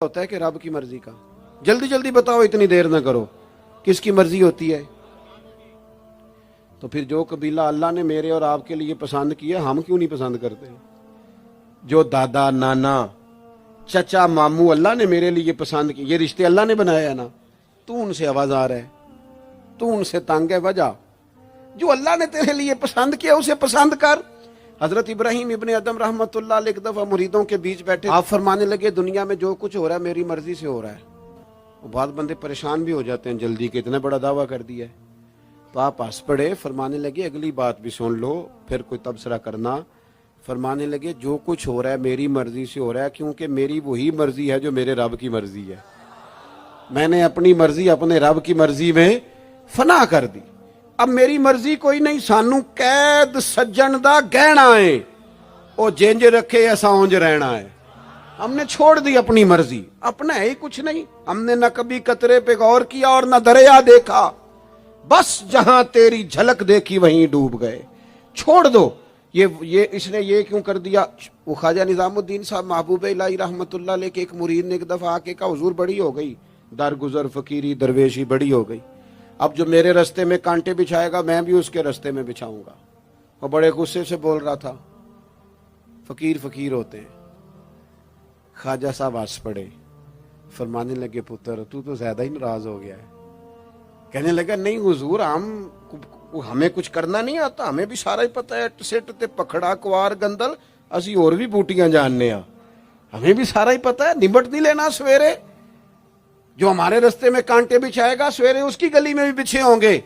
ہوتا ہے کہ رب کی مرضی کا؟ جلدی جلدی بتاؤ، اتنی دیر نہ کرو، کس کی مرضی ہوتی ہے؟ تو پھر جو قبیلہ اللہ نے میرے اور آپ کے لیے پسند کیا، ہم کیوں نہیں پسند کرتے؟ جو دادا نانا چچا ماموں اللہ نے میرے لیے پسند کی، یہ رشتے اللہ نے بنایا ہے نا، تو ان سے آواز آ رہا ہے، تو ان سے تنگ ہے؟ وجہ جو اللہ نے تیرے لیے پسند کیا اسے پسند کر۔ حضرت ابراہیم ابن ادم رحمت اللہ علیہ ایک دفعہ مریدوں کے بیچ بیٹھے، آپ فرمانے لگے دنیا میں جو کچھ ہو رہا ہے میری مرضی سے ہو رہا ہے۔ وہ بعض بندے پریشان بھی ہو جاتے ہیں جلدی کہ اتنا بڑا دعویٰ کر دیا ہے، تو آپ ہنس پڑے، فرمانے لگے اگلی بات بھی سن لو پھر کوئی تبصرہ کرنا۔ فرمانے لگے جو کچھ ہو رہا ہے میری مرضی سے ہو رہا ہے، کیونکہ میری وہی مرضی ہے جو میرے رب کی مرضی ہے۔ میں نے اپنی مرضی اپنے رب کی مرضی میں فنا کر دی۔ اب میری مرضی کوئی نہیں، سانو قید سجن دا گہنا ہے، او جنج رکھے ایسا اونج رہنا ہے۔ ہم نے چھوڑ دی اپنی مرضی، اپنا ہے ہی کچھ نہیں۔ ہم نے نہ کبھی قطرے پہ غور کیا اور نہ دریا دیکھا، بس جہاں تیری جھلک دیکھی وہیں ڈوب گئے۔ چھوڑ دو یہ اس نے یہ کیوں کر دیا؟ وہ خواجہ نظام الدین صاحب محبوب الہی رحمت اللہ علیہ کے ایک مرید نے ایک دفعہ آ کے کہا حضور بڑی ہو گئی، درگزر فقیری درویشی بڑی ہو گئی، اب جو میرے رستے میں کانٹے بچھائے گا میں بھی اس کے رستے میں بچھاؤں گا۔ وہ بڑے غصے سے بول رہا تھا، فقیر فقیر ہوتے ہیں۔ خواجہ صاحب ہنس پڑے، فرمانے لگے پتر تو زیادہ ہی ناراض ہو گیا ہے۔ کہنے لگا نہیں حضور، ہمیں کچھ کرنا نہیں آتا، ہمیں بھی سارا ہی پتہ ہے، سٹ تے پکھڑا کوار گندل اسی اور بھی بوٹیاں جاننے ہاں، ہمیں بھی سارا ہی پتہ ہے، نمٹ نہیں لینا۔ سویرے جو ہمارے رستے میں کانٹے بچھائے گا سویرے اس کی گلی میں بھی بچھے ہوں گے۔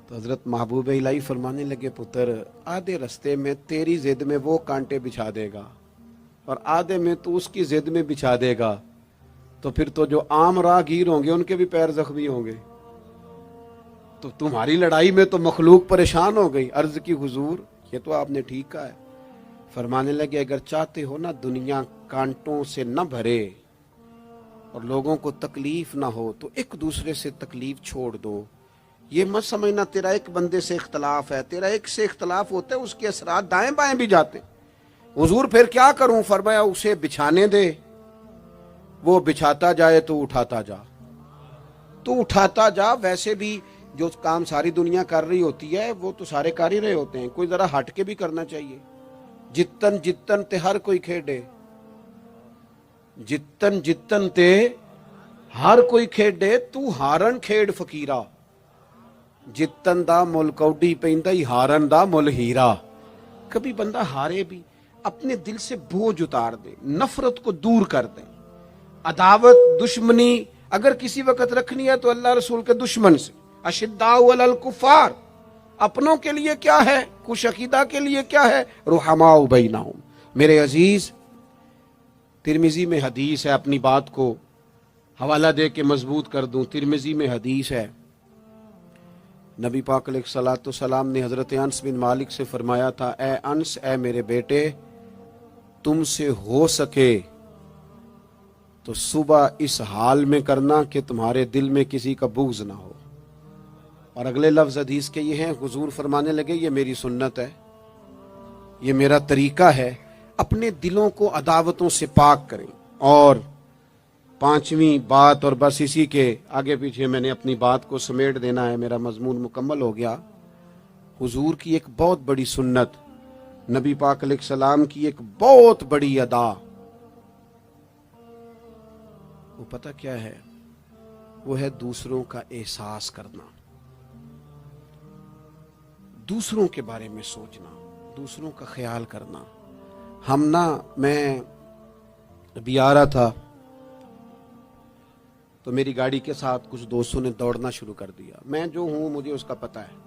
تو حضرت محبوب الہی فرمانے لگے پتر آدھے رستے میں تیری ضد میں وہ کانٹے بچھا دے گا اور آدھے میں تو اس کی ضد میں بچھا دے گا، تو پھر تو جو عام راہگیر ہوں گے ان کے بھی پیر زخمی ہوں گے۔ تو تمہاری لڑائی میں تو مخلوق پریشان ہو گئی۔ عرض کی حضور یہ تو آپ نے ٹھیک کہا ہے۔ فرمانے لگے اگر چاہتے ہو نا دنیا کانٹوں سے نہ بھرے اور لوگوں کو تکلیف نہ ہو تو ایک دوسرے سے تکلیف چھوڑ دو۔ یہ مت سمجھنا تیرا ایک بندے سے اختلاف ہے، تیرا ایک سے اختلاف ہوتا ہے اس کے اثرات دائیں بائیں بھی جاتے ہیں۔ حضور پھر کیا کروں؟ فرمایا اسے بچھانے دے، وہ بچھاتا جائے تو اٹھاتا جا، تو اٹھاتا جا۔ ویسے بھی جو کام ساری دنیا کر رہی ہوتی ہے وہ تو سارے کر ہی رہے ہوتے ہیں، کوئی ذرا ہٹ کے بھی کرنا چاہیے۔ جتن جتن تے ہر کوئی کھیڈے، جتن جتن تے ہر کوئی کھیڈے، تو ہارن کھیڈ فقیرا، جتن دا مل کوڈی پیندا ہی ہارن دا مل ہیرا۔ کبھی بندہ ہارے بھی اپنے دل سے بوجھ اتار دے، نفرت کو دور کر دے۔ عداوت دشمنی اگر کسی وقت رکھنی ہے تو اللہ رسول کے دشمن سے۔ اشداء علی الکفار، اپنوں کے لیے کیا ہے، خوش عقیدہ کے لیے کیا ہے، رحماء بینہم۔ میرے عزیز ترمذی میں حدیث ہے، اپنی بات کو حوالہ دے کے مضبوط کر دوں۔ ترمذی میں حدیث ہے، نبی پاک علیہ الصلوۃ والسلام نے حضرت انس بن مالک سے فرمایا تھا، اے انس، اے میرے بیٹے، تم سے ہو سکے تو صبح اس حال میں کرنا کہ تمہارے دل میں کسی کا بغض نہ ہو۔ اور اگلے لفظ حدیث کے یہ ہیں، حضور فرمانے لگے یہ میری سنت ہے، یہ میرا طریقہ ہے، اپنے دلوں کو عداوتوں سے پاک کریں۔ اور پانچویں بات، اور بس اسی کے آگے پیچھے میں نے اپنی بات کو سمیٹ دینا ہے، میرا مضمون مکمل ہو گیا۔ حضور کی ایک بہت بڑی سنت، نبی پاک علیہ السلام کی ایک بہت بڑی ادا، وہ پتہ کیا ہے؟ وہ ہے دوسروں کا احساس کرنا، دوسروں کے بارے میں سوچنا، دوسروں کا خیال کرنا۔ میں ابھی آ رہا تھا تو میری گاڑی کے ساتھ کچھ دوستوں نے دوڑنا شروع کر دیا۔ میں جو ہوں مجھے اس کا پتہ ہے،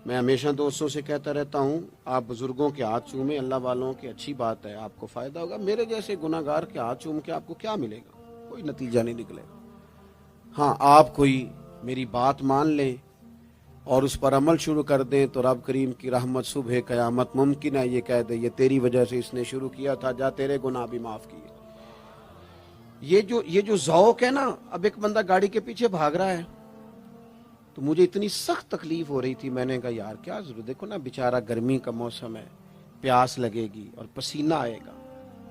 میں ہمیشہ دوستوں سے کہتا رہتا ہوں آپ بزرگوں کے ہاتھ چومیں، اللہ والوں کی اچھی بات ہے، آپ کو فائدہ ہوگا۔ میرے جیسے گناہ گار کے ہاتھ چوم کے آپ کو کیا ملے گا؟ کوئی نتیجہ نہیں نکلے گا۔ ہاں آپ کوئی میری بات مان لیں اور اس پر عمل شروع کر دیں تو رب کریم کی رحمت صبح قیامت ممکن ہے یہ کہہ دے یہ تیری وجہ سے اس نے شروع کیا تھا، جا تیرے گناہ بھی معاف کیے۔ یہ جو ذوق ہے نا، اب ایک بندہ گاڑی کے پیچھے بھاگ رہا ہے تو مجھے اتنی سخت تکلیف ہو رہی تھی، میں نے کہا یار کیا ضرورت، دیکھو نا بیچارہ گرمی کا موسم ہے، پیاس لگے گی اور پسینہ آئے گا،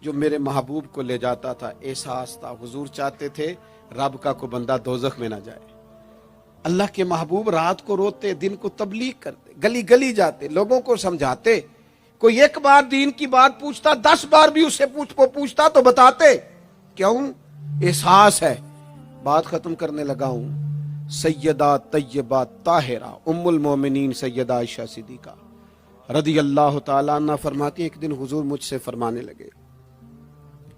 جو میرے محبوب کو لے جاتا تھا، احساس تھا۔ حضور چاہتے تھے رب کا کوئی بندہ دوزخ میں نہ جائے۔ اللہ کے محبوب رات کو روتے، دن کو تبلیغ کرتے، گلی گلی جاتے، لوگوں کو سمجھاتے۔ کوئی ایک بار دین کی بات پوچھتا، 10 بار بھی اس سے پوچھتا تو بتاتے۔ کیوں؟ احساس ہے۔ بات ختم کرنے لگا ہوں۔ سیدہ طیبہ طاہرہ ام المومنین سیدہ عائشہ صدیقہ رضی اللہ تعالیٰ عنہ فرماتی، ایک دن حضور مجھ سے فرمانے لگے،